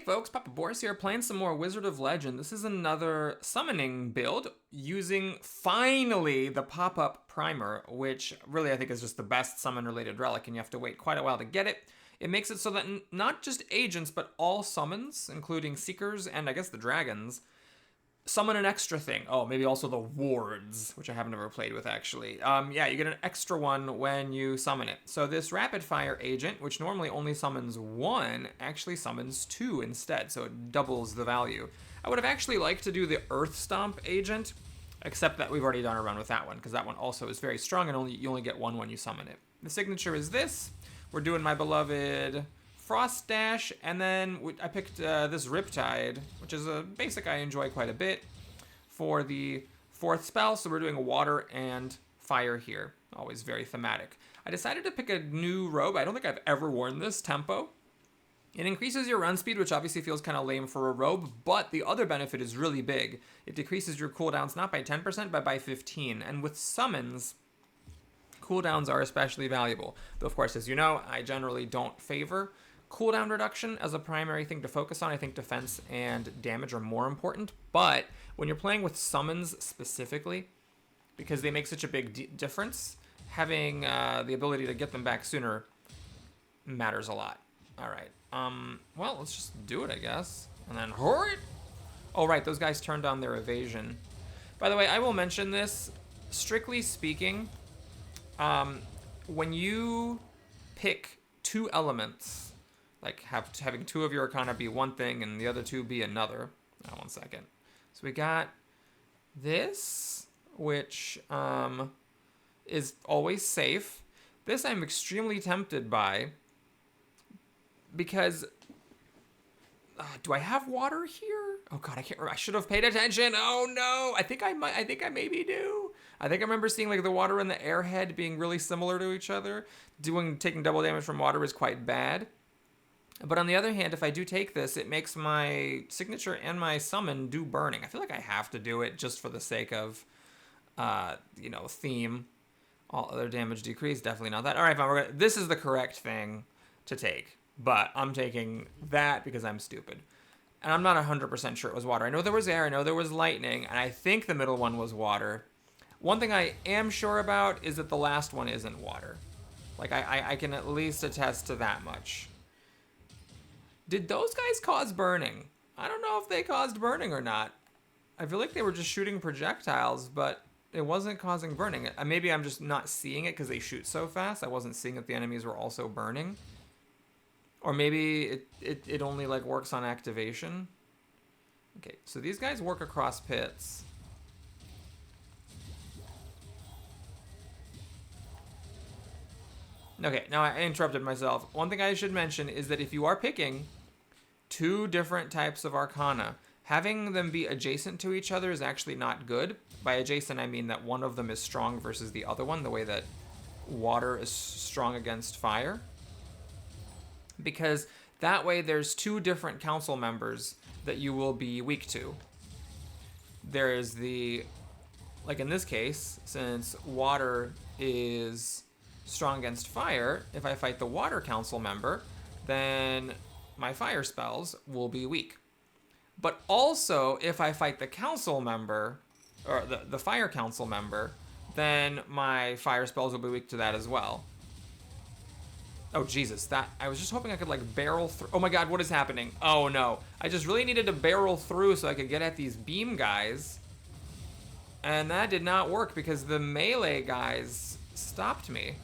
folks, Papa Boris here, playing some more Wizard of Legend. This is another summoning build using, finally, the POPUP primer, which really I think is just the best summon-related relic, and you have to wait quite a while to get it. It makes it so that not just agents, but all summons, including Seekers and I guess the Dragons, summon an extra thing. Oh, maybe also the wards, which I haven't ever played with, actually. Yeah, you get an extra one when you summon it. So this rapid fire agent, which normally only summons one, actually summons two instead, so it doubles the value. I would have actually liked to do the Earth Stomp agent, except that we've already done a run with that one, because that one also is very strong, and you only get one when you summon it. The signature is this. We're doing my beloved Frost Dash, and then I picked this Riptide, which is a basic I enjoy quite a bit for the fourth spell, so we're doing water and fire here. Always very thematic. I decided to pick a new robe. I don't think I've ever worn this, Tempo. It increases your run speed, which obviously feels kind of lame for a robe, but the other benefit is really big. It decreases your cooldowns not by 10%, but by 15%, and with summons, cooldowns are especially valuable. Though, of course, as you know, I generally don't favor cooldown reduction as a primary thing to focus on. I think defense and damage are more important, but when you're playing with summons specifically, because they make such a big difference, having the ability to get them back sooner matters a lot. All right, well, let's just do it, I guess. And then, hurry! Oh, right, those guys turned on their evasion. By the way, I will mention this, strictly speaking, when you pick two elements, like having two of your Arcana be one thing and the other two be another. Oh, 1 second. So we got this, which is always safe. This I'm extremely tempted by because do I have water here? Oh God, I can't remember. I should have paid attention. Oh no, I think I maybe do. I think I remember seeing like the water and the airhead being really similar to each other. Taking double damage from water is quite bad. But on the other hand, if I do take this, it makes my signature and my summon do burning. I feel like I have to do it just for the sake of, theme. All other damage decrease, definitely not that. All right, fine. This is the correct thing to take, but I'm taking that because I'm stupid. And I'm not 100% sure it was water. I know there was air, I know there was lightning, and I think the middle one was water. One thing I am sure about is that the last one isn't water. Like, I can at least attest to that much. Did those guys cause burning? I don't know if they caused burning or not. I feel like they were just shooting projectiles, but it wasn't causing burning. Maybe I'm just not seeing it because they shoot so fast. I wasn't seeing that the enemies were also burning. Or maybe it only like works on activation. Okay, so these guys work across pits. Okay, now I interrupted myself. One thing I should mention is that if you are picking two different types of Arcana, having them be adjacent to each other is actually not good. By adjacent, I mean that one of them is strong versus the other one, the way that water is strong against fire. Because that way there's two different council members that you will be weak to. There is like in this case, since water is strong against fire, if I fight the water council member, then my fire spells will be weak. But also, if I fight the council member, or the fire council member, then my fire spells will be weak to that as well. Oh, Jesus, I was just hoping I could, like, barrel through. Oh, my God, what is happening? Oh, no. I just really needed to barrel through so I could get at these beam guys. And that did not work because the melee guys stopped me.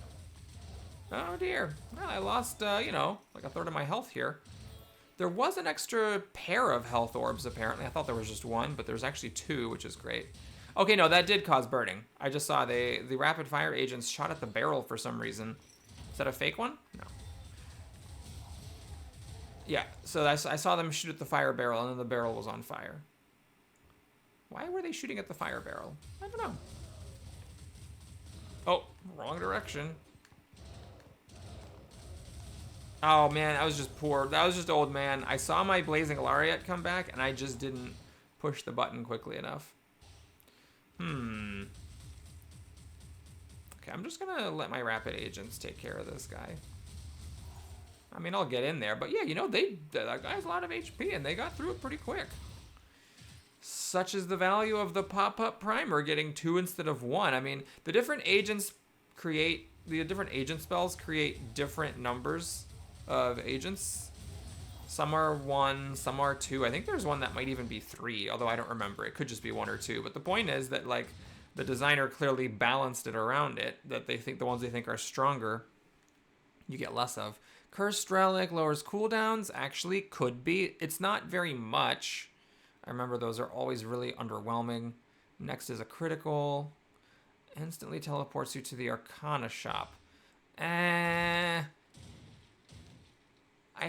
Oh, dear. Well, I lost, like a third of my health here. There was an extra pair of health orbs, apparently. I thought there was just one, but there's actually two, which is great. Okay, no, that did cause burning. I just saw the rapid fire agents shot at the barrel for some reason. Is that a fake one? No. Yeah, so I saw them shoot at the fire barrel, and then the barrel was on fire. Why were they shooting at the fire barrel? I don't know. Oh, wrong direction. Oh, man, I was just poor. That was just old man. I saw my Blazing Lariat come back, and I just didn't push the button quickly enough. Okay, I'm just going to let my rapid agents take care of this guy. I mean, I'll get in there. But yeah, you know, that guy has a lot of HP, and they got through it pretty quick. Such is the value of the pop-up primer, getting 2 instead of 1. I mean, the different agent spells create different numbers of agents. Some are 1, some are 2. I think there's one that might even be 3, although I don't remember. It could just be 1 or 2. But the point is that, like, the designer clearly balanced it around it, that they think the ones they think are stronger, you get less of. Cursed Relic lowers cooldowns. Actually, could be. It's not very much. I remember those are always really underwhelming. Next is a critical. Instantly teleports you to the Arcana shop. I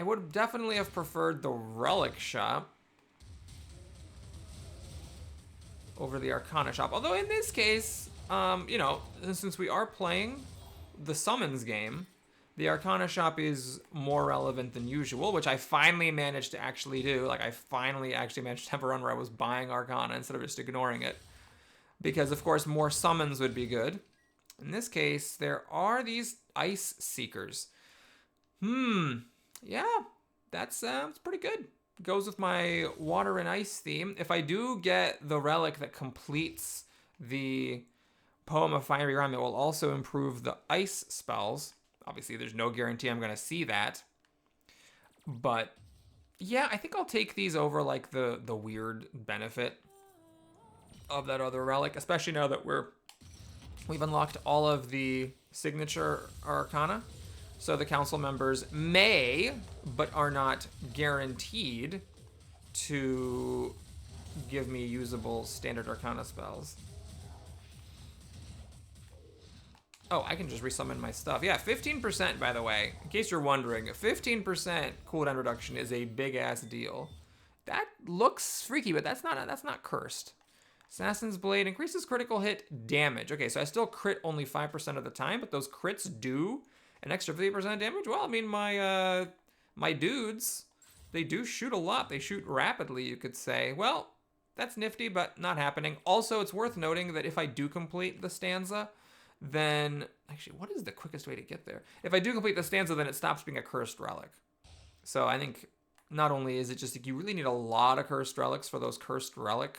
would definitely have preferred the Relic shop over the Arcana shop. Although in this case, you know, since we are playing the summons game, the Arcana shop is more relevant than usual, which I finally managed to actually do. Like, I finally actually managed to have a run where I was buying Arcana instead of just ignoring it. Because, of course, more summons would be good. In this case, there are these Ice Seekers. Yeah, that's pretty good. Goes with my water and ice theme. If I do get the relic that completes the Poem of Fiery Rhyme, it will also improve the ice spells. Obviously, there's no guarantee I'm going to see that. But, yeah, I think I'll take these over, like, the weird benefit of that other relic, especially now that we've unlocked all of the signature Arcana. So the council members may, but are not guaranteed, to give me usable standard Arcana spells. Oh, I can just resummon my stuff. Yeah, 15%, by the way. In case you're wondering, 15% cooldown reduction is a big-ass deal. That looks freaky, but that's not cursed. Assassin's Blade increases critical hit damage. Okay, so I still crit only 5% of the time, but those crits do an extra 50% damage. Well, I mean, my dudes, they do shoot a lot. They shoot rapidly, you could say. Well, that's nifty, but not happening. Also, it's worth noting that if I do complete the stanza, then... Actually, what is the quickest way to get there? If I do complete the stanza, then it stops being a cursed relic. So I think not only is it just like you really need a lot of cursed relics for those cursed relic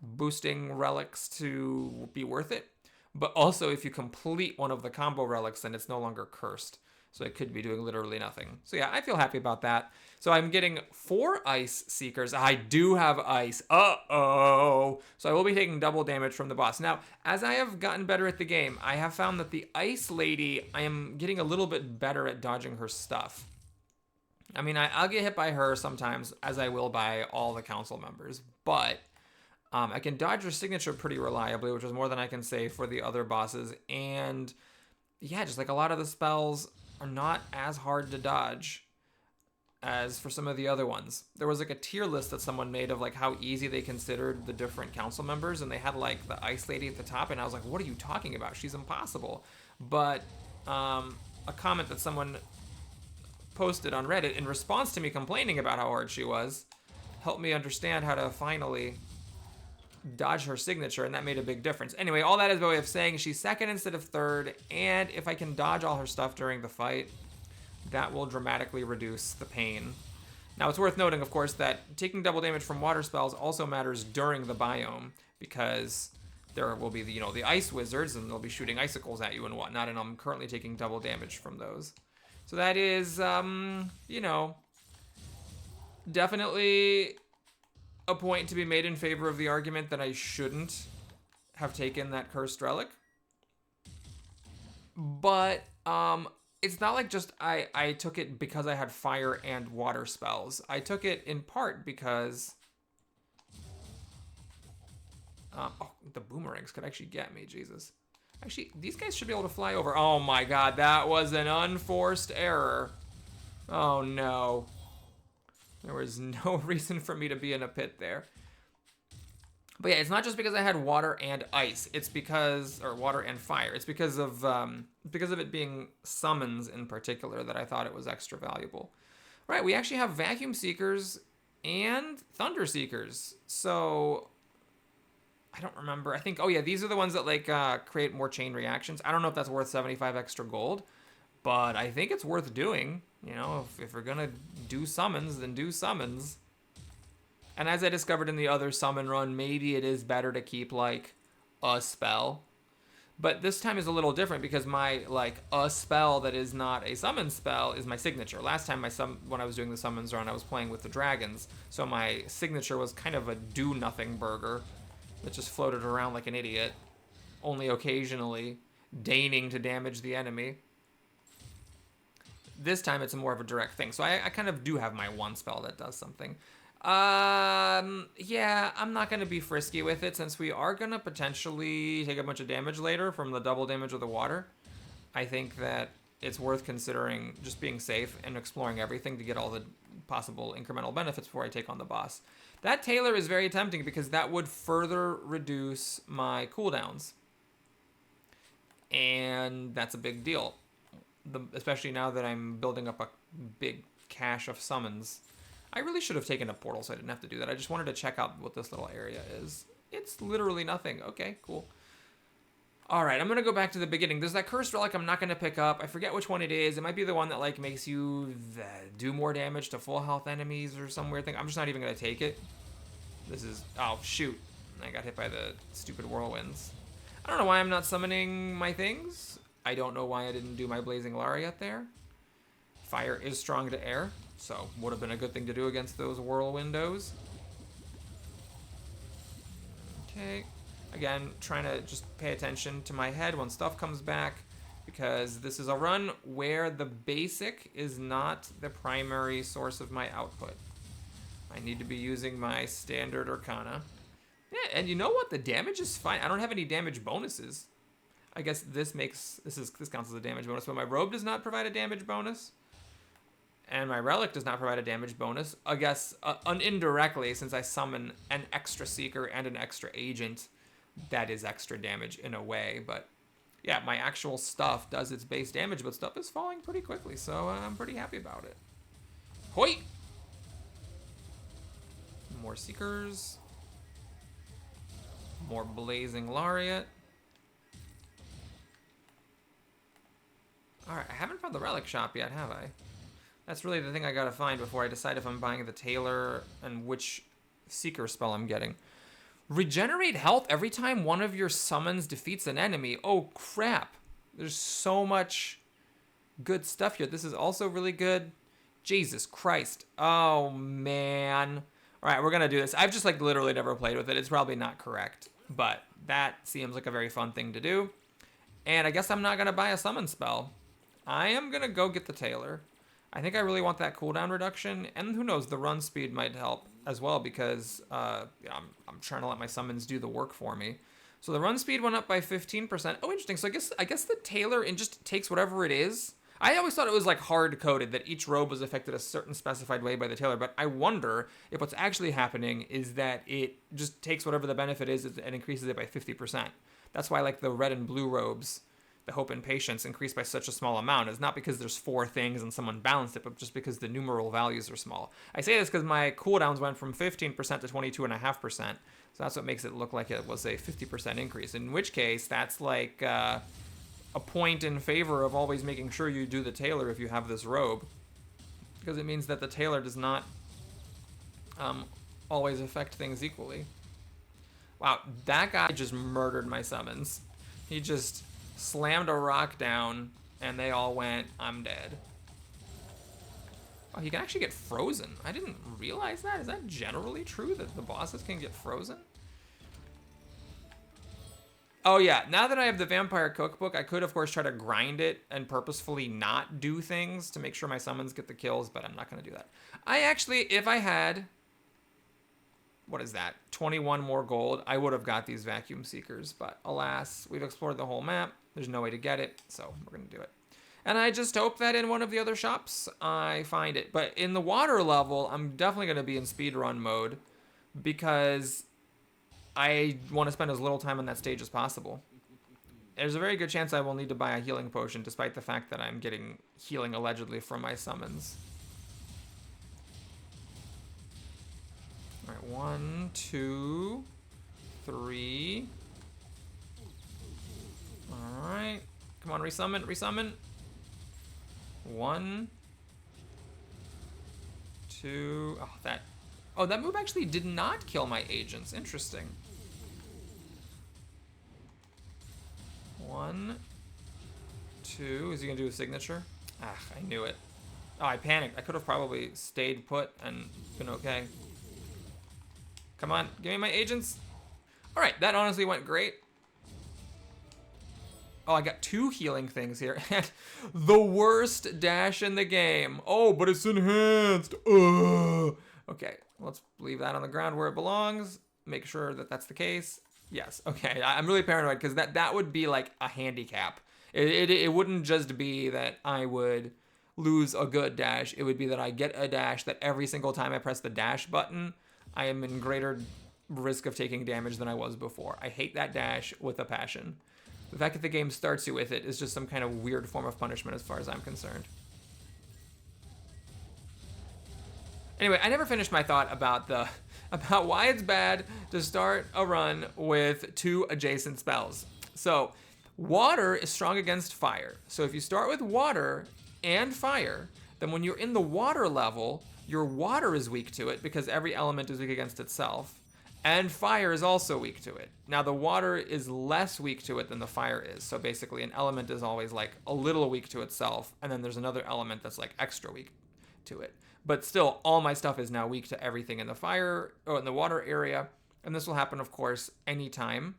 boosting relics to be worth it, but also if you complete one of the combo relics, then it's no longer cursed. So it could be doing literally nothing. So yeah, I feel happy about that. So I'm getting 4 Ice Seekers. I do have ice. Uh-oh. So I will be taking double damage from the boss. Now, as I have gotten better at the game, I have found that the Ice Lady, I am getting a little bit better at dodging her stuff. I mean, I'll get hit by her sometimes, as I will by all the council members, but I can dodge her signature pretty reliably, which is more than I can say for the other bosses. And yeah, just like a lot of the spells are not as hard to dodge as for some of the other ones. There was like a tier list that someone made of like how easy they considered the different council members, and they had like the Ice Lady at the top, and I was like, what are you talking about? She's impossible. But a comment that someone posted on Reddit in response to me complaining about how hard she was helped me understand how to finally dodge her signature, and that made a big difference. Anyway, all that is by way of saying she's second instead of third, and if I can dodge all her stuff during the fight, that will dramatically reduce the pain. Now, it's worth noting, of course, that taking double damage from water spells also matters during the biome, because there will be the ice wizards, and they'll be shooting icicles at you and whatnot, and I'm currently taking double damage from those. So that is, definitely a point to be made in favor of the argument that I shouldn't have taken that cursed relic. But it's not like just I took it because I had fire and water spells. I took it in part because the boomerangs could actually get me, Jesus. Actually, these guys should be able to fly over. Oh my god, that was an unforced error. Oh no. There was no reason for me to be in a pit there. But yeah, it's not just because I had water and ice. It's because, or water and fire. It's because of it being summons in particular that I thought it was extra valuable. Right, we actually have Vacuum Seekers and Thunder Seekers. So I don't remember. I think, oh yeah, these are the ones that like create more chain reactions. I don't know if that's worth 75 extra gold, But I think it's worth doing. You know, if we're gonna do summons, then do summons. And as I discovered in the other summon run, maybe it is better to keep, like, a spell. But this time is a little different because my, like, a spell that is not a summon spell is my signature. Last time when I was doing the summons run, I was playing with the dragons. So my signature was kind of a do-nothing burger that just floated around like an idiot, only occasionally deigning to damage the enemy. This time it's more of a direct thing. So I kind of do have my one spell that does something. Yeah, I'm not going to be frisky with it since we are going to potentially take a bunch of damage later from the double damage of the water. I think that it's worth considering just being safe and exploring everything to get all the possible incremental benefits before I take on the boss. That Tailor is very tempting because that would further reduce my cooldowns. And that's a big deal. Especially now that I'm building up a big cache of summons. I really should have taken a portal so I didn't have to do that. I just wanted to check out what this little area is. It's literally nothing. Okay, cool. All right, I'm going to go back to the beginning. There's that cursed relic I'm not going to pick up. I forget which one it is. It might be the one that, like, makes you do more damage to full health enemies or some weird thing. I'm just not even going to take it. This is... Oh, shoot. I got hit by the stupid whirlwinds. I don't know why I'm not summoning my things. I don't know why I didn't do my Blazing Lariat there. Fire is strong to air, so would have been a good thing to do against those whirlwindos. Okay. Again, trying to just pay attention to my head when stuff comes back, because this is a run where the basic is not the primary source of my output. I need to be using my standard Arcana. Yeah, and you know what? The damage is fine. I don't have any damage bonuses. I guess this counts as a damage bonus, but my robe does not provide a damage bonus. And my relic does not provide a damage bonus. I guess indirectly, since I summon an extra seeker and an extra agent, that is extra damage in a way. But yeah, my actual stuff does its base damage, but stuff is falling pretty quickly, so I'm pretty happy about it. Hoi! More seekers. More Blazing Lariat. Alright, I haven't found the relic shop yet, have I? That's really the thing I gotta find before I decide if I'm buying the Tailor and which Seeker spell I'm getting. Regenerate health every time one of your summons defeats an enemy. Oh, crap. There's so much good stuff here. This is also really good. Jesus Christ. Oh, man. Alright, we're gonna do this. I've just, like, literally never played with it. It's probably not correct. But that seems like a very fun thing to do. And I guess I'm not gonna buy a summon spell. I am gonna go get the Tailor. I think I really want that cooldown reduction, and who knows, the run speed might help as well because I'm trying to let my summons do the work for me. So the run speed went up by 15%. Oh, interesting. So I guess the Tailor just takes whatever it is. I always thought it was like hard coded that each robe was affected a certain specified way by the Tailor, but I wonder if what's actually happening is that it just takes whatever the benefit is and increases it by 50%. That's why like the red and blue robes, the hope and patience, increased by such a small amount. It's not because there's 4 things and someone balanced it, but just because the numeral values are small. I say this because my cooldowns went from 15% to 22.5%, so that's what makes it look like it was a 50% increase, in which case that's like a point in favor of always making sure you do the Tailor if you have this robe, because it means that the Tailor does not always affect things equally. Wow, that guy just murdered my summons. He just slammed a rock down, and they all went, I'm dead. Oh, he can actually get frozen. I didn't realize that. Is that generally true, that the bosses can get frozen? Oh yeah, now that I have the Vampire Cookbook, I could, of course, try to grind it and purposefully not do things to make sure my summons get the kills, but I'm not going to do that. I actually, if I had... What is that? 21 more gold. I would have got these Vacuum Seekers, but alas, we've explored the whole map. There's no way to get it, so we're going to do it. And I just hope that in one of the other shops, I find it. But in the water level, I'm definitely going to be in speedrun mode because I want to spend as little time on that stage as possible. There's a very good chance I will need to buy a healing potion, despite the fact that I'm getting healing allegedly from my summons. Alright, 1, 2, 3. Alright. Come on, resummon, resummon. 1, 2. Oh, that move actually did not kill my agents. Interesting. 1, 2. Is he gonna do a signature? Ah, I knew it. Oh, I panicked. I could have probably stayed put and been okay. Come on, give me my agents. All right, that honestly went great. Oh, I got 2 healing things here. The worst dash in the game. Oh, but it's enhanced. Ugh. Okay, let's leave that on the ground where it belongs. Make sure that that's the case. Yes, okay. I'm really paranoid because that would be like a handicap. It wouldn't just be that I would lose a good dash. It would be that I get a dash that every single time I press the dash button, I am in greater risk of taking damage than I was before. I hate that dash with a passion. The fact that the game starts you with it is just some kind of weird form of punishment as far as I'm concerned. Anyway, I never finished my thought about why it's bad to start a run with 2 adjacent spells. So, water is strong against fire. So if you start with water and fire, then when you're in the water level, your water is weak to it because every element is weak against itself. And fire is also weak to it. Now the water is less weak to it than the fire is. So basically an element is always like a little weak to itself. And then there's another element that's like extra weak to it. But still, all my stuff is now weak to everything in the fire or in the water area. And this will happen, of course, anytime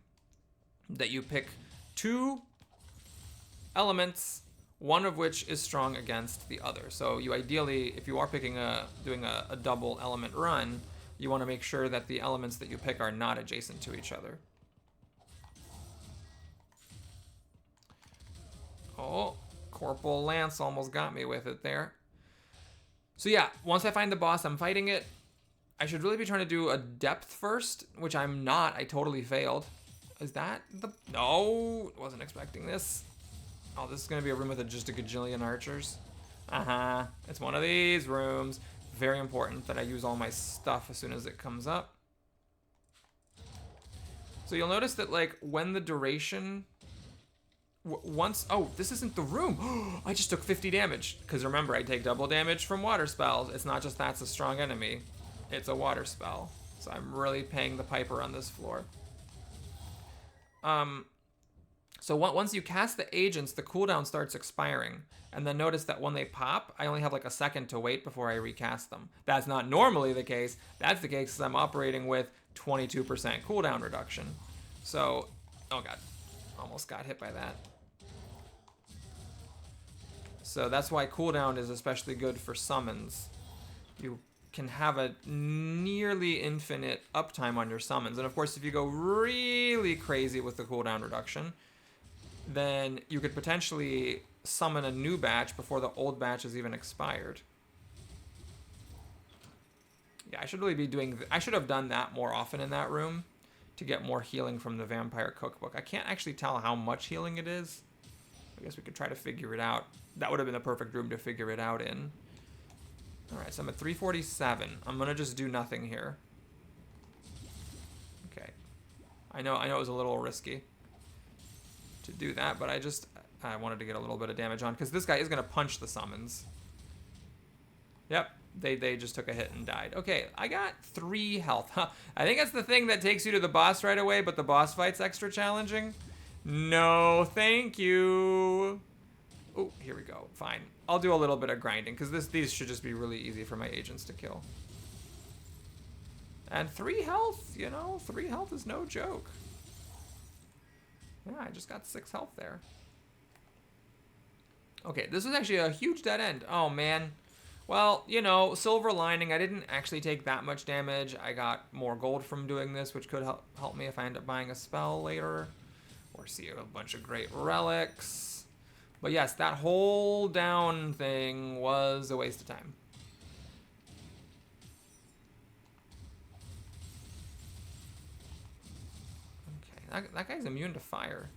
that you pick 2 elements, one of which is strong against the other. So you ideally, if you are doing a double element run, you want to make sure that the elements that you pick are not adjacent to each other. Oh, Corporal Lance almost got me with it there. So yeah, once I find the boss, I'm fighting it. I should really be trying to do a depth first, which I'm not. I totally failed. Is that the... No, wasn't expecting this. Oh, this is going to be a room with just a gajillion archers. Uh-huh. It's one of these rooms. Very important that I use all my stuff as soon as it comes up. So you'll notice that, like, when the duration... Once... Oh, this isn't the room. I just took 50 damage. Because remember, I take double damage from water spells. It's not just that's a strong enemy. It's a water spell. So I'm really paying the piper on this floor. So once you cast the agents, the cooldown starts expiring. And then notice that when they pop, I only have like a second to wait before I recast them. That's not normally the case. That's the case because I'm operating with 22% cooldown reduction. So, oh god, almost got hit by that. So that's why cooldown is especially good for summons. You can have a nearly infinite uptime on your summons. And of course, if you go really crazy with the cooldown reduction, then you could potentially summon a new batch before the old batch is even expired. Yeah, I should really be doing... I should have done that more often in that room to get more healing from the Vampire Cookbook. I can't actually tell how much healing it is. I guess we could try to figure it out. That would have been the perfect room to figure it out in. Alright, so I'm at 347. I'm gonna just do nothing here. Okay. I know it was a little risky to do that, but I wanted to get a little bit of damage on, because this guy is going to punch the summons. Yep, they just took a hit and died. Okay, I got 3 health. Huh. I think that's the thing that takes you to the boss right away, but the boss fight's extra challenging. No, thank you. Oh, here we go. Fine. I'll do a little bit of grinding, because these should just be really easy for my agents to kill. And 3 health, you know, 3 health is no joke. Yeah, I just got 6 health there. Okay, this was actually a huge dead end. Oh, man. Well, you know, silver lining. I didn't actually take that much damage. I got more gold from doing this, which could help me if I end up buying a spell later. Or see a bunch of great relics. But yes, that whole down thing was a waste of time. That guy's immune to fire.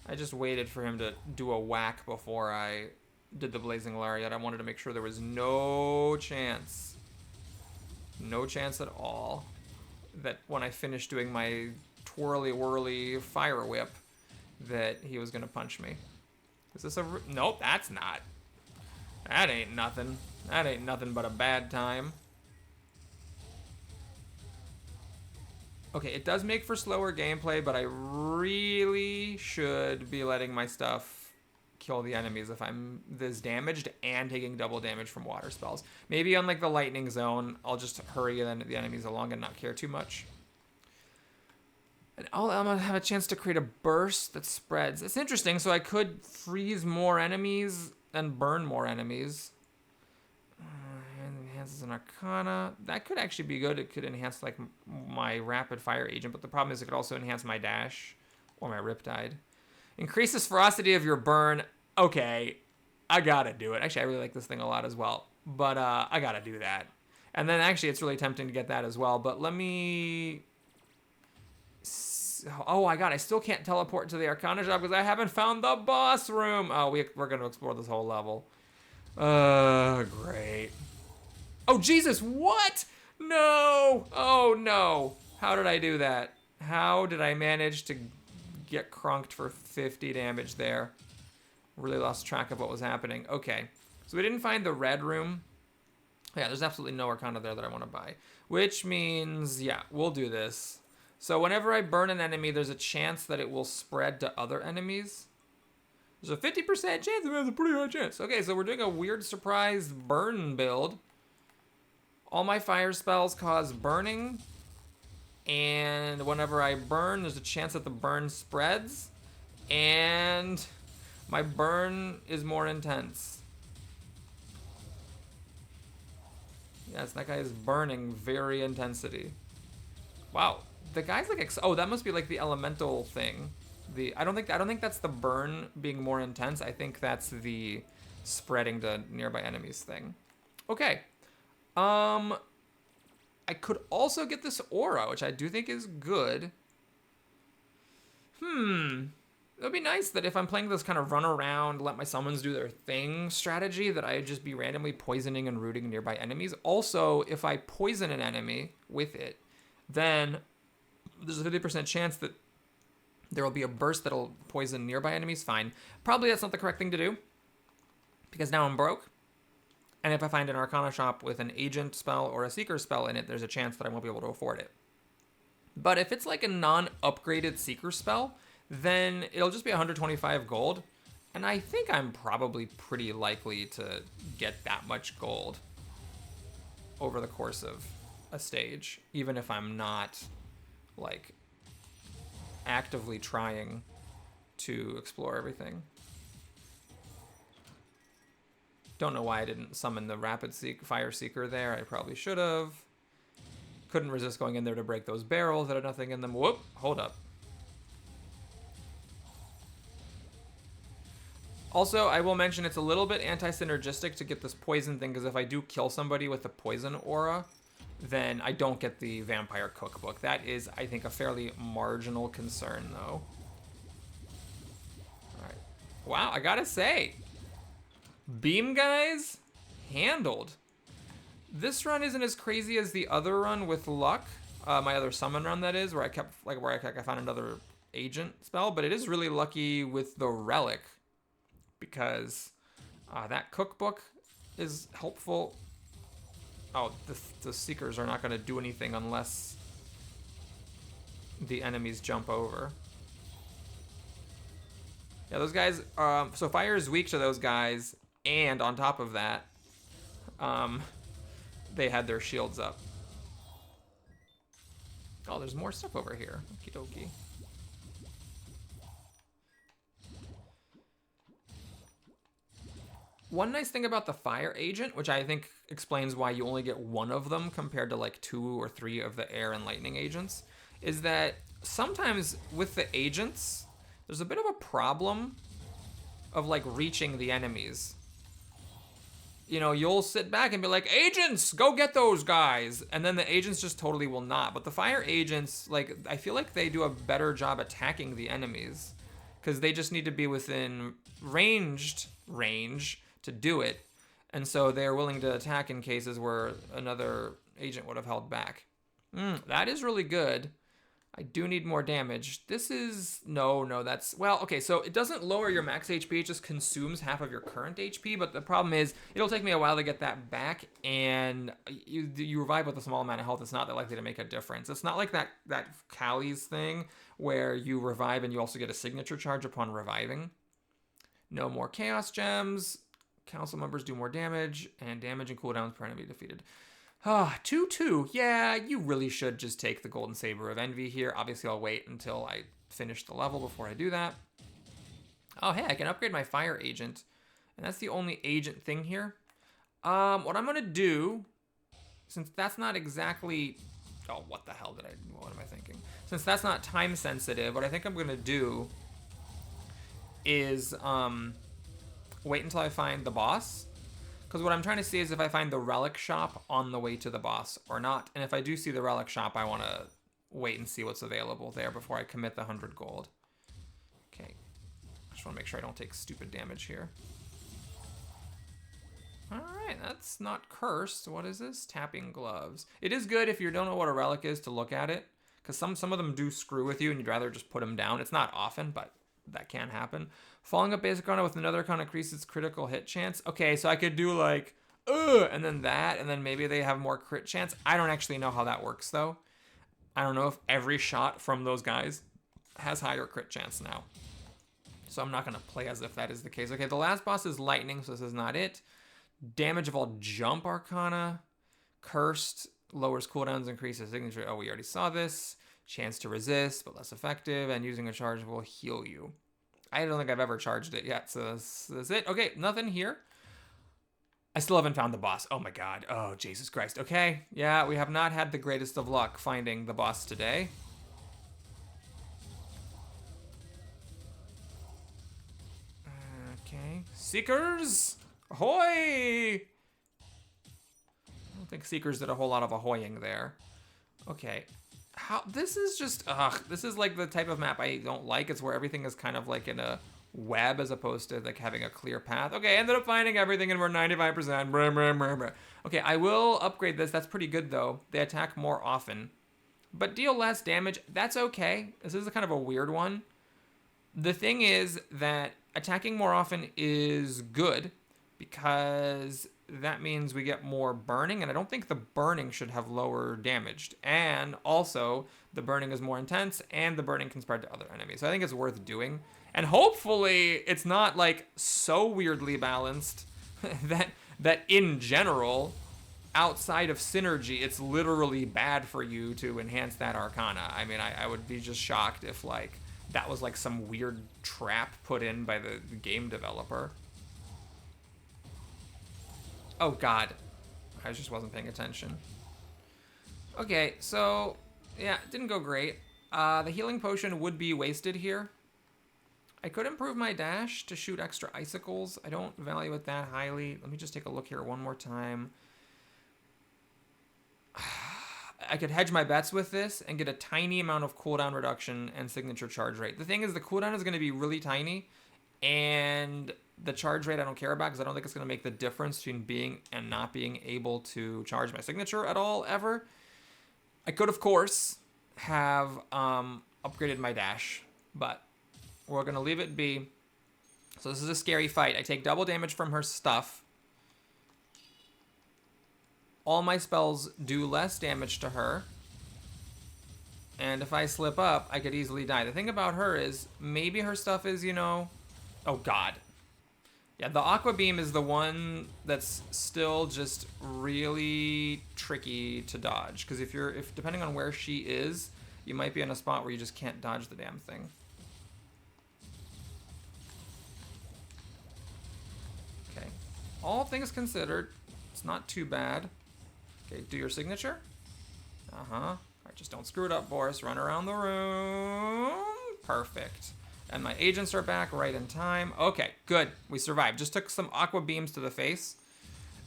I just waited for him to do a whack before I did the Blazing Lariat. I wanted to make sure there was no chance at all that when I finished doing my twirly whirly fire whip that he was gonna punch me. Is this a... Nope, that's not. That ain't nothing. That ain't nothing but a bad time. Okay, it does make for slower gameplay, but I really should be letting my stuff kill the enemies if I'm this damaged and taking double damage from water spells. Maybe on like the lightning zone, I'll just hurry the enemies along and not care too much. And I'm gonna have a chance to create a burst that spreads. It's interesting, so I could freeze more enemies and burn more enemies. Enhances an Arcana. That could actually be good. It could enhance like my rapid fire agent, but the problem is it could also enhance my dash or my Riptide. Increases ferocity of your burn. Okay, I gotta do it. Actually, I really like this thing a lot as well, but I gotta do that. And then actually, it's really tempting to get that as well. But let me. Oh my god, I still can't teleport to the Arcana shop because I haven't found the boss room. Oh, we're gonna explore this whole level. Great. Oh, Jesus, what? No! Oh, no. How did I do that? How did I manage to get crunked for 50 damage there? Really lost track of what was happening. Okay, so we didn't find the red room. Yeah, there's absolutely no Arcana there that I want to buy. Which means, yeah, we'll do this. So whenever I burn an enemy, there's a chance that it will spread to other enemies. There's a 50% chance. That's a pretty high chance. Okay, so we're doing a weird surprise burn build. All my fire spells cause burning, and whenever I burn, there's a chance that the burn spreads, and my burn is more intense. Yes, that guy is burning very intensity. Wow, the guy's like, oh, that must be like the elemental thing. I don't think that's the burn being more intense. I think that's the spreading to nearby enemies thing. Okay. I could also get this aura, which I do think is good. It would be nice that if I'm playing this kind of run around, let my summons do their thing strategy, that I just be randomly poisoning and rooting nearby enemies. Also, if I poison an enemy with it, then there's a 50% chance that there will be a burst that'll poison nearby enemies. Fine. Probably that's not the correct thing to do, because now I'm broke. And if I find an Arcana shop with an agent spell or a seeker spell in it, there's a chance that I won't be able to afford it. But if it's like a non-upgraded seeker spell, then it'll just be 125 gold. And I think I'm probably pretty likely to get that much gold over the course of a stage, even if I'm not like actively trying to explore everything. Don't know why I didn't summon the Rapid Fire Seeker there. I probably should have. Couldn't resist going in there to break those barrels that had nothing in them. Whoop, hold up. Also, I will mention it's a little bit anti-synergistic to get this poison thing, because if I do kill somebody with the poison aura, then I don't get the Vampire Cookbook. That is, I think, a fairly marginal concern, though. Alright. Wow, I gotta say, Beam Guys, handled. This run isn't as crazy as the other run with luck. My other summon run, that is, where I found another agent spell, but it is really lucky with the relic, because that cookbook is helpful. Oh, the seekers are not going to do anything unless the enemies jump over. Yeah, those guys, so fire is weak to those guys, and on top of that, they had their shields up. Oh, there's more stuff over here. Okie dokie. One nice thing about the fire agent, which I think explains why you only get one of them compared to like 2 or 3 of the air and lightning agents, is that sometimes with the agents, there's a bit of a problem of like reaching the enemies. You know, you'll sit back and be like, agents, go get those guys. And then the agents just totally will not. But the fire agents, like, I feel like they do a better job attacking the enemies, because they just need to be within range to do it. And so they're willing to attack in cases where another agent would have held back. That is really good. I do need more damage. This is... No, that's... Well, okay, so it doesn't lower your max HP. It just consumes half of your current HP. But the problem is, it'll take me a while to get that back. And you revive with a small amount of health. It's not that likely to make a difference. It's not like that Callie's thing where you revive and you also get a signature charge upon reviving. No more Chaos Gems. Council members do more damage. And damage and cooldowns per enemy defeated. 2-2. Yeah, you really should just take the Golden Saber of Envy here. Obviously, I'll wait until I finish the level before I do that. Oh, hey, I can upgrade my Fire Agent. And that's the only agent thing here. What I'm going to do, since that's not exactly... Oh, what the hell did I... What am I thinking? Since that's not time sensitive, what I think I'm going to do is wait until I find the boss. Because what I'm trying to see is if I find the relic shop on the way to the boss or not. And if I do see the relic shop, I want to wait and see what's available there before I commit the 100 gold. Okay. I just want to make sure I don't take stupid damage here. Alright, that's not cursed. What is this? Tapping gloves. It is good if you don't know what a relic is to look at it. Because some of them do screw with you and you'd rather just put them down. It's not often, but that can happen. Following up basic arcana with another arcana increases critical hit chance. Okay, so I could do like, and then that, and then maybe they have more crit chance. I don't actually know how that works though. I don't know if every shot from those guys has higher crit chance now. So I'm not gonna play as if that is the case. Okay, the last boss is lightning, so this is not it. Damage of all jump arcana. Cursed, lowers cooldowns, increases signature. Oh, we already saw this. Chance to resist, but less effective, and using a charge will heal you. I don't think I've ever charged it yet, so that's it. Okay, nothing here. I still haven't found the boss. Oh my god. Oh, Jesus Christ. Okay, yeah, we have not had the greatest of luck finding the boss today. Okay. Seekers! Ahoy! I don't think Seekers did a whole lot of ahoying there. Okay. This is just, this is like the type of map I don't like. It's where everything is kind of like in a web as opposed to like having a clear path. Okay, ended up finding everything and we're 95%. Brr, brr, brr, brr. Okay, I will upgrade this. That's pretty good though. They attack more often, but deal less damage. That's okay. This is a kind of a weird one. The thing is that attacking more often is good because that means we get more burning, and I don't think the burning should have lower damage. And also, the burning is more intense, and the burning can spread to other enemies. So I think it's worth doing. And hopefully, it's not, like, so weirdly balanced that in general, outside of synergy, it's literally bad for you to enhance that arcana. I mean, I would be just shocked if, like, that was, like, some weird trap put in by the game developer. Oh, God. I just wasn't paying attention. Okay, so, yeah, it didn't go great. The healing potion would be wasted here. I could improve my dash to shoot extra icicles. I don't value it that highly. Let me just take a look here one more time. I could hedge my bets with this and get a tiny amount of cooldown reduction and signature charge rate. The thing is, the cooldown is going to be really tiny, and the charge rate I don't care about because I don't think it's going to make the difference between being and not being able to charge my signature at all, ever. I could, of course, have upgraded my dash, but we're going to leave it be. So this is a scary fight. I take double damage from her stuff. All my spells do less damage to her. And if I slip up, I could easily die. The thing about her is maybe her stuff is, you know... Oh, God. Yeah, the Aqua Beam is the one that's still just really tricky to dodge. Because if depending on where she is, you might be in a spot where you just can't dodge the damn thing. Okay. All things considered, it's not too bad. Okay, do your signature. Uh-huh. All right, just don't screw it up, Boris. Run around the room. Perfect. And my agents are back right in time. Okay, good. We survived. Just took some aqua beams to the face.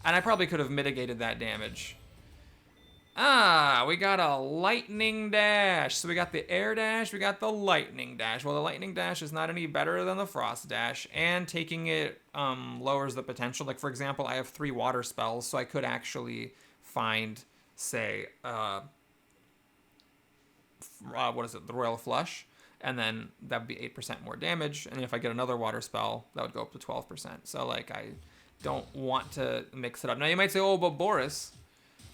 And I probably could have mitigated that damage. Ah, we got a lightning dash. So we got the air dash, we got the lightning dash. Well, the lightning dash is not any better than the frost dash. And taking it lowers the potential. Like, for example, I have 3 water spells, so I could actually find, say, what is it, the Royal Flush, and then that would be 8% more damage. And if I get another water spell, that would go up to 12%. So like I don't want to mix it up. Now you might say, oh, but Boris,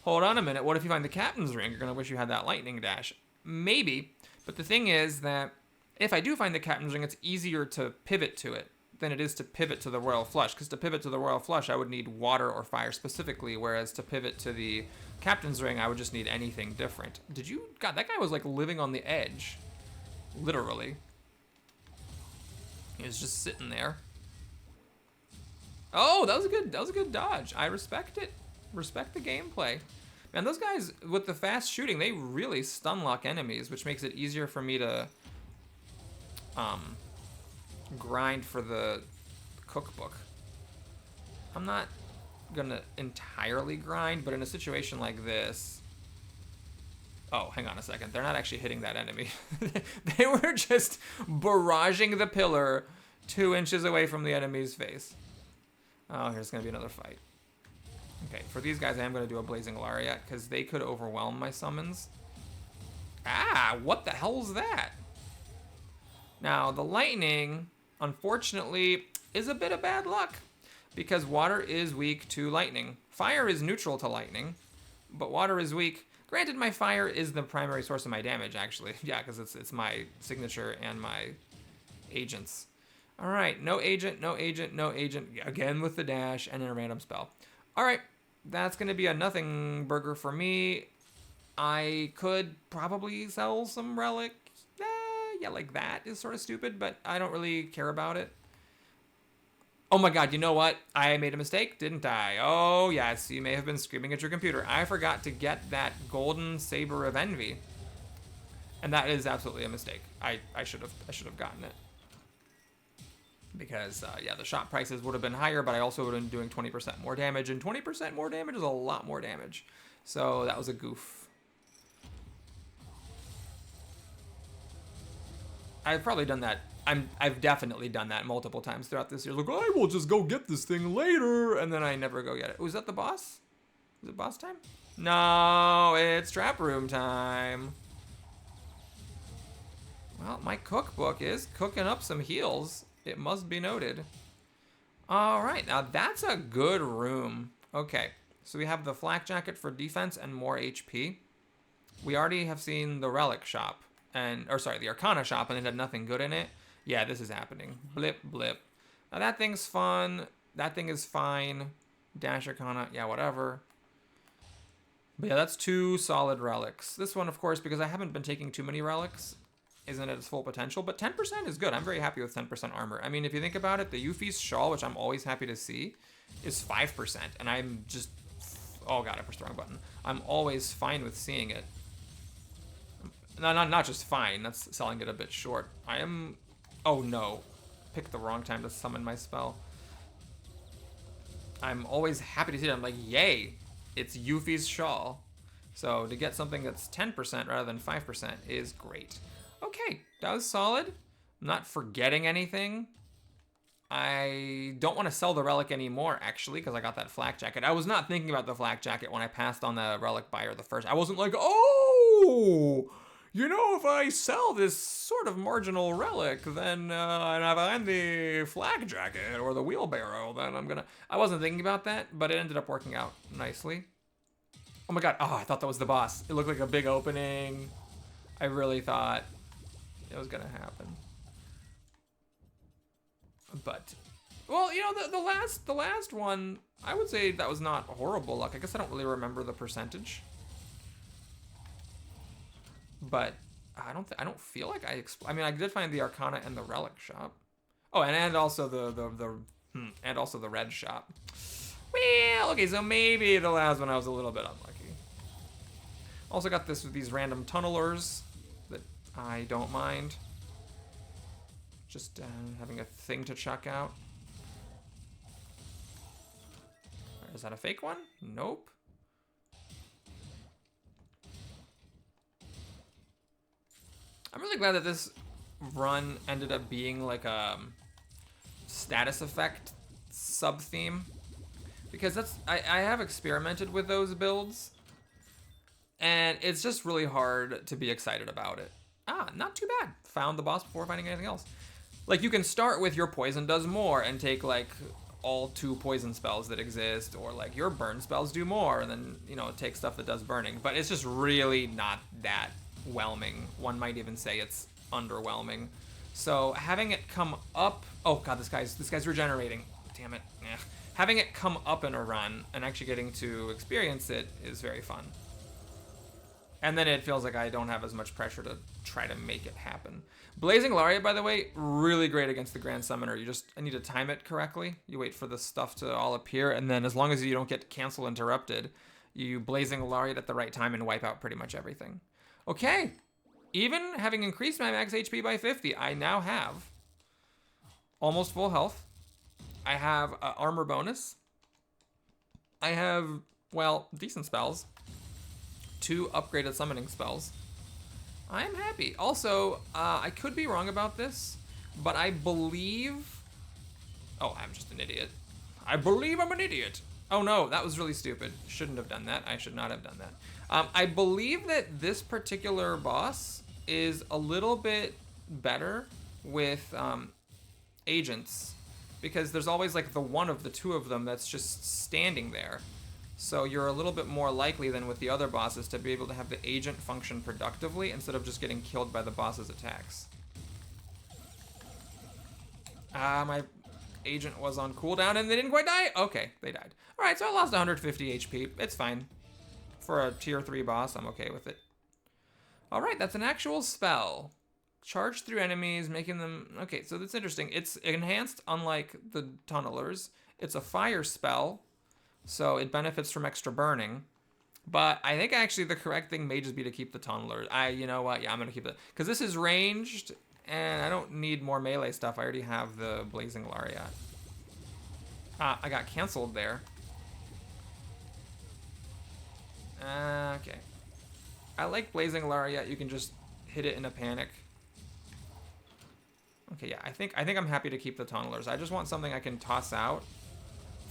hold on a minute. What if you find the Captain's Ring? You're gonna wish you had that lightning dash. Maybe, but the thing is that if I do find the Captain's Ring, it's easier to pivot to it than it is to pivot to the Royal Flush. Because to pivot to the Royal Flush, I would need water or fire specifically, whereas to pivot to the Captain's Ring, I would just need anything different. God, that guy was like living on the edge. Literally. He was just sitting there. Oh, that was a good dodge. I respect it. Respect the gameplay. Man, those guys with the fast shooting, they really stun lock enemies, which makes it easier for me to grind for the cookbook. I'm not gonna entirely grind, but in a situation like this... Oh, hang on a second. They're not actually hitting that enemy. They were just barraging the pillar 2 inches away from the enemy's face. Oh, here's gonna be another fight. Okay, for these guys, I am gonna do a Blazing Lariat, because they could overwhelm my summons. Ah, what the hell's that? Now, the lightning, unfortunately, is a bit of bad luck, because water is weak to lightning. Fire is neutral to lightning, but water is weak. Granted, my fire is the primary source of my damage, actually. Yeah, because it's my signature and my agents. All right, no agent, no agent, no agent. Again with the dash and then a random spell. All right, that's going to be a nothing burger for me. I could probably sell some relic. Yeah, like that is sort of stupid, but I don't really care about it. Oh my god, you know what? I made a mistake, didn't I? Oh yes, you may have been screaming at your computer. I forgot to get that golden saber of envy. And that is absolutely a mistake. I should have gotten it. Because yeah, the shop prices would have been higher, but I also would have been doing 20% more damage, and 20% more damage is a lot more damage. So that was a goof. I've probably done that. I've definitely done that multiple times throughout this year. Like, I will just go get this thing later, and then I never go get it. Was that the boss? Is it boss time? No, it's trap room time. Well, my cookbook is cooking up some heals. It must be noted. All right, now that's a good room. Okay, so we have the flak jacket for defense and more HP. We already have seen the relic shop, the Arcana shop, and it had nothing good in it. Yeah, this is happening. Blip, blip. Now that thing's fun. That thing is fine. Dash Arcana, yeah, whatever. But yeah, that's 2 solid relics. This one, of course, because I haven't been taking too many relics, isn't at its full potential, but 10% is good. I'm very happy with 10% armor. I mean, if you think about it, the Yuffie's Shawl, which I'm always happy to see, is 5%, and I'm just... Oh god, I pushed the wrong button. I'm always fine with seeing it. No, not just fine, that's selling it a bit short. I am... Oh no, picked the wrong time to summon my spell. I'm always happy to see it. I'm like, yay, it's Yuffie's Shawl. So to get something that's 10% rather than 5% is great. Okay, that was solid. I'm not forgetting anything. I don't want to sell the relic anymore, actually, because I got that flak jacket. I was not thinking about the flak jacket when I passed on the relic buyer the first. I wasn't like, oh, you know, if I sell this sort of marginal relic, then and I find the flak jacket or the wheelbarrow, then I'm gonna... I wasn't thinking about that, but it ended up working out nicely. Oh my god, oh, I thought that was the boss. It looked like a big opening. I really thought it was gonna happen. But, well, you know, the last one, I would say that was not horrible luck. I guess I don't really remember the percentage. But I don't feel like I mean, I did find the Arcana and the relic shop. Oh, and also the red shop. Well, okay, so maybe the last one I was a little bit unlucky. Also got these random tunnelers that I don't mind. Just having a thing to chuck out. Is that a fake one? Nope. I'm really glad that this run ended up being like a status effect sub-theme. Because I have experimented with those builds, and it's just really hard to be excited about it. Ah, not too bad. Found the boss before finding anything else. Like, you can start with your poison does more and take, like, all 2 poison spells that exist, or, like, your burn spells do more, and then, you know, take stuff that does burning. But it's just really not that whelming. One might even say it's underwhelming. So having it come up... Oh, God, this guy's regenerating. Damn it. Yeah. Having it come up in a run and actually getting to experience it is very fun. And then it feels like I don't have as much pressure to try to make it happen. Blazing Lariat, by the way, really great against the Grand Summoner. You just need to time it correctly. You wait for the stuff to all appear, and then as long as you don't get cancel interrupted, you Blazing Lariat at the right time and wipe out pretty much everything. Okay. Even having increased my max HP by 50, I now have almost full health. I have armor bonus. I have, well, decent spells. 2 upgraded summoning spells. I am happy. Also, I could be wrong about this, but I believe... Oh, I'm just an idiot. I believe I'm an idiot. Oh no, that was really stupid. Shouldn't have done that. I should not have done that. I believe that this particular boss is a little bit better with agents, because there's always like the one of the 2 of them that's just standing there. So you're a little bit more likely than with the other bosses to be able to have the agent function productively instead of just getting killed by the boss's attacks. My agent was on cooldown and they didn't quite die? Okay, they died. Alright, so I lost 150 HP. It's fine. For a tier 3 boss, I'm okay with it. Alright, that's an actual spell. Charge through enemies, making them... Okay, so that's interesting. It's enhanced, unlike the tunnelers. It's a fire spell, so it benefits from extra burning. But I think actually the correct thing may just be to keep the tunnelers. You know what? Yeah, I'm going to keep it. Because this is ranged, and I don't need more melee stuff. I already have the Blazing Lariat. I got canceled there. Okay. I like Blazing Lariat. You can just hit it in a panic. Okay, yeah, I think I'm happy to keep the tunnelers. I just want something I can toss out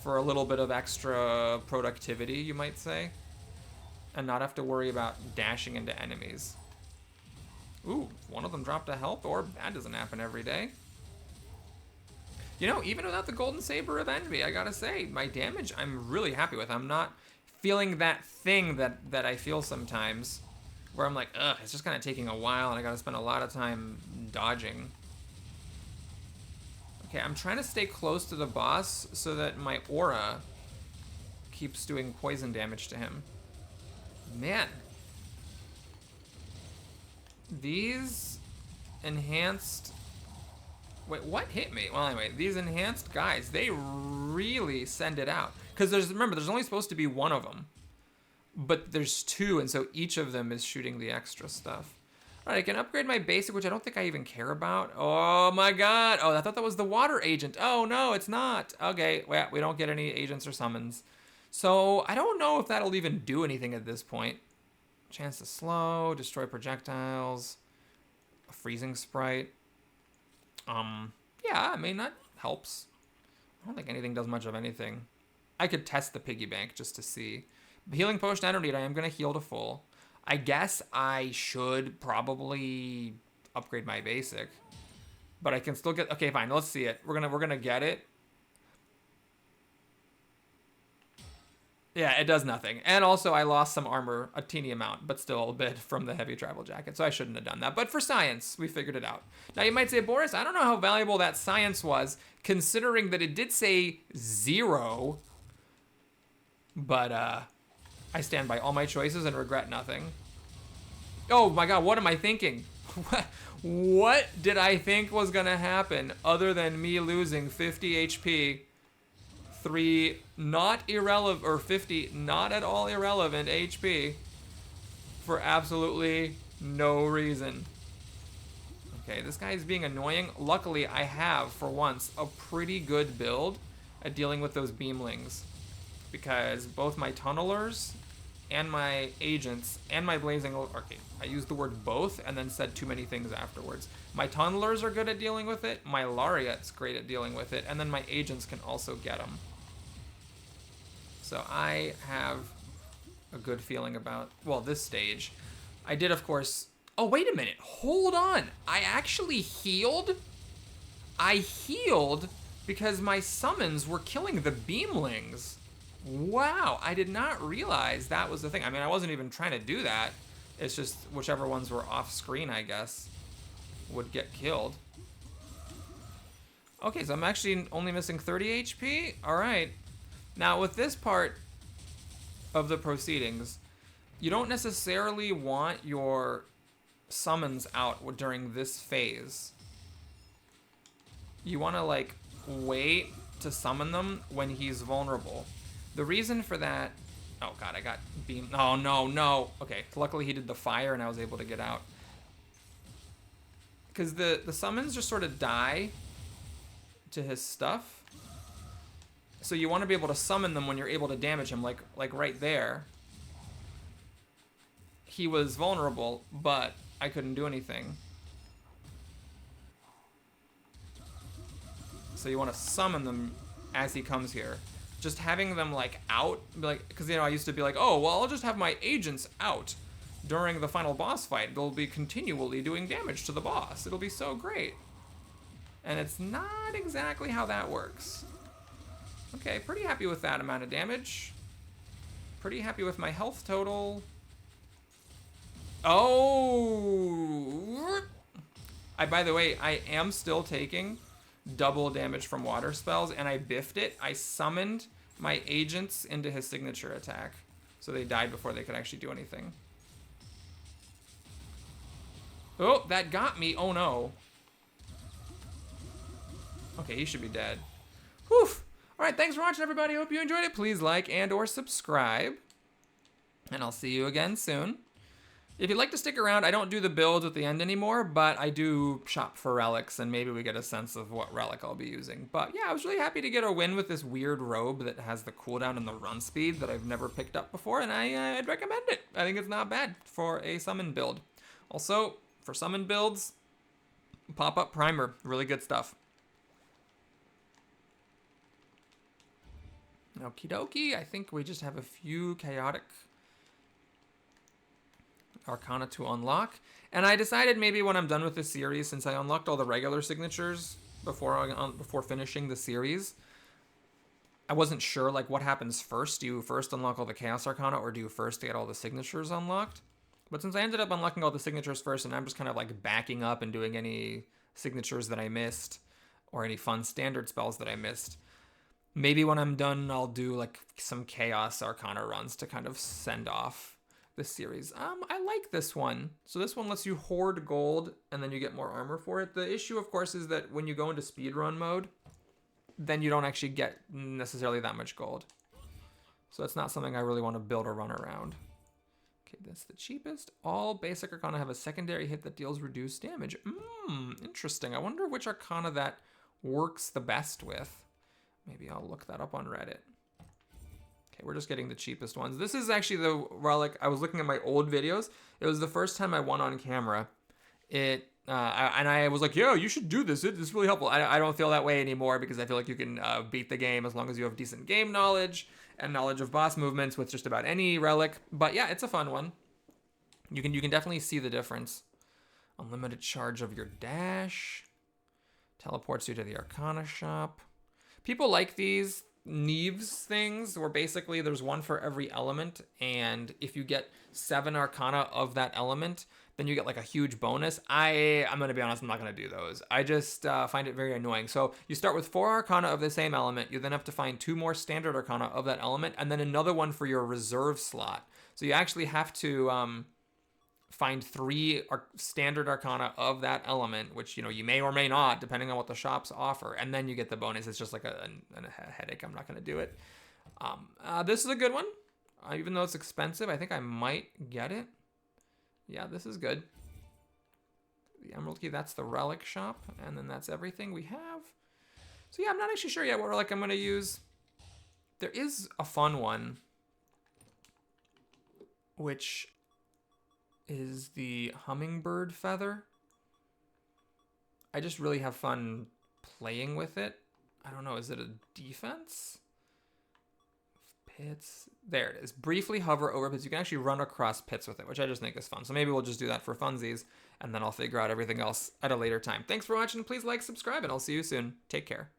for a little bit of extra productivity, you might say, and not have to worry about dashing into enemies. Ooh, one of them dropped a health orb. That doesn't happen every day. You know, even without the Golden Saber of Envy, I gotta say, my damage I'm really happy with. I'm not feeling that thing that I feel sometimes, where I'm like, ugh, it's just kind of taking a while and I gotta spend a lot of time dodging. Okay, I'm trying to stay close to the boss so that my aura keeps doing poison damage to him. Man. These enhanced... Wait, what hit me? Well, anyway, these enhanced guys, they really send it out. Because remember, there's only supposed to be 1 of them. But there's 2, and so each of them is shooting the extra stuff. Alright, I can upgrade my basic, which I don't think I even care about. Oh my god! Oh, I thought that was the water agent. Oh no, it's not. Okay, well, we don't get any agents or summons. So, I don't know if that'll even do anything at this point. Chance to slow, destroy projectiles, a freezing sprite. Yeah, I mean, that helps. I don't think anything does much of anything. I could test the piggy bank just to see. Healing potion I don't need. I am going to heal to full. I guess I should probably upgrade my basic. But I can still get... Okay, fine. Let's see it. We're gonna get it. Yeah, it does nothing. And also, I lost some armor, a teeny amount, but still a bit from the heavy travel jacket, so I shouldn't have done that. But for science, we figured it out. Now, you might say, Boris, I don't know how valuable that science was, considering that it did say 0. But, I stand by all my choices and regret nothing. Oh my god, what am I thinking? What did I think was gonna happen other than me losing 50 HP, 3 not irrelevant, or 50 not at all irrelevant HP for absolutely no reason? Okay, this guy is being annoying. Luckily, I have, for once, a pretty good build at dealing with those beamlings, because both my tunnelers and my agents and my blazing... Okay, I used the word both and then said too many things afterwards. My tunnelers are good at dealing with it, my Lariat's great at dealing with it, and then my agents can also get them. So I have a good feeling about, well, this stage. I did, of course, Oh, wait a minute. Hold on. I actually healed? I healed because my summons were killing the beamlings. Wow, I did not realize that was the thing. I mean, I wasn't even trying to do that. It's just whichever ones were off screen, I guess, would get killed. Okay, so I'm actually only missing 30 HP? All right. Now, with this part of the proceedings, you don't necessarily want your summons out during this phase. You want to, like, wait to summon them when he's vulnerable. The reason for that... Oh, God, I got beamed. Oh, no, no. Okay, luckily he did the fire and I was able to get out. Because the summons just sort of die to his stuff. So you want to be able to summon them when you're able to damage him, like right there. He was vulnerable, but I couldn't do anything. So you want to summon them as he comes here. Just having them like out, like, because I used to be like, oh, well, I'll just have my agents out during the final boss fight. They'll be continually doing damage to the boss. It'll be so great. And it's not exactly how that works. Okay, pretty happy with that amount of damage. Pretty happy with my health total. Oh! By the way, I am still taking double damage from water spells, and I biffed it. I summoned my agents into his signature attack, so they died before they could actually do anything. Oh, that got me. Oh, no. Okay, he should be dead. Whew. All right, thanks for watching, everybody. Hope you enjoyed it. Please like and or subscribe, and I'll see you again soon. If you'd like to stick around, I don't do the builds at the end anymore, but I do shop for relics, and maybe we get a sense of what relic I'll be using. But yeah, I was really happy to get a win with this weird robe that has the cooldown and the run speed that I've never picked up before, and I'd recommend it. I think it's not bad for a summon build. Also, for summon builds, POPUP Primer, really good stuff. Okie dokie, I think we just have a few chaotic Arcana to unlock. And I decided maybe when I'm done with this series, since I unlocked all the regular signatures before finishing the series, I wasn't sure like what happens first. Do you first unlock all the Chaos Arcana, or do you first get all the signatures unlocked? But since I ended up unlocking all the signatures first, and I'm just kind of like backing up and doing any signatures that I missed, or any fun standard spells that I missed, maybe when I'm done, I'll do like some Chaos Arcana runs to kind of send off this series. I like this one. So this one lets you hoard gold, and then you get more armor for it. The issue, of course, is that when you go into speedrun mode, then you don't actually get necessarily that much gold. So it's not something I really want to build or run around. Okay, that's the cheapest. All basic Arcana have a secondary hit that deals reduced damage. Interesting. I wonder which Arcana that works the best with. Maybe I'll look that up on Reddit. Okay, we're just getting the cheapest ones. This is actually the relic. I was looking at my old videos. It was the first time I won on camera. And I was like, yo, you should do this. It's really helpful. I don't feel that way anymore, because I feel like you can beat the game as long as you have decent game knowledge and knowledge of boss movements with just about any relic. But yeah, it's a fun one. You can definitely see the difference. Unlimited charge of your dash. Teleports you to the Arcana shop. People like these Neves things, where basically there's one for every element, and if you get 7 Arcana of that element, then you get like a huge bonus. I'm gonna be honest, I'm not gonna do those. I just find it very annoying. So you start with 4 Arcana of the same element, you then have to find 2 more standard Arcana of that element, and then another one for your reserve slot. So you actually have to find 3 standard Arcana of that element, which, you may or may not, depending on what the shops offer, and then you get the bonus. It's just like a headache. I'm not going to do it. This is a good one. Even though it's expensive, I think I might get it. Yeah, this is good. The Emerald Key, that's the relic shop, and then that's everything we have. So yeah, I'm not actually sure yet what relic I'm going to use. There is a fun one, which is the hummingbird feather. I just really have fun playing with it. I don't know, is it a defense? Pits. There it is. Briefly hover over pits. You can actually run across pits with it, which I just think is fun. So maybe we'll just do that for funsies, and then I'll figure out everything else at a later time. Thanks for watching. Please like, subscribe, and I'll see you soon. Take care.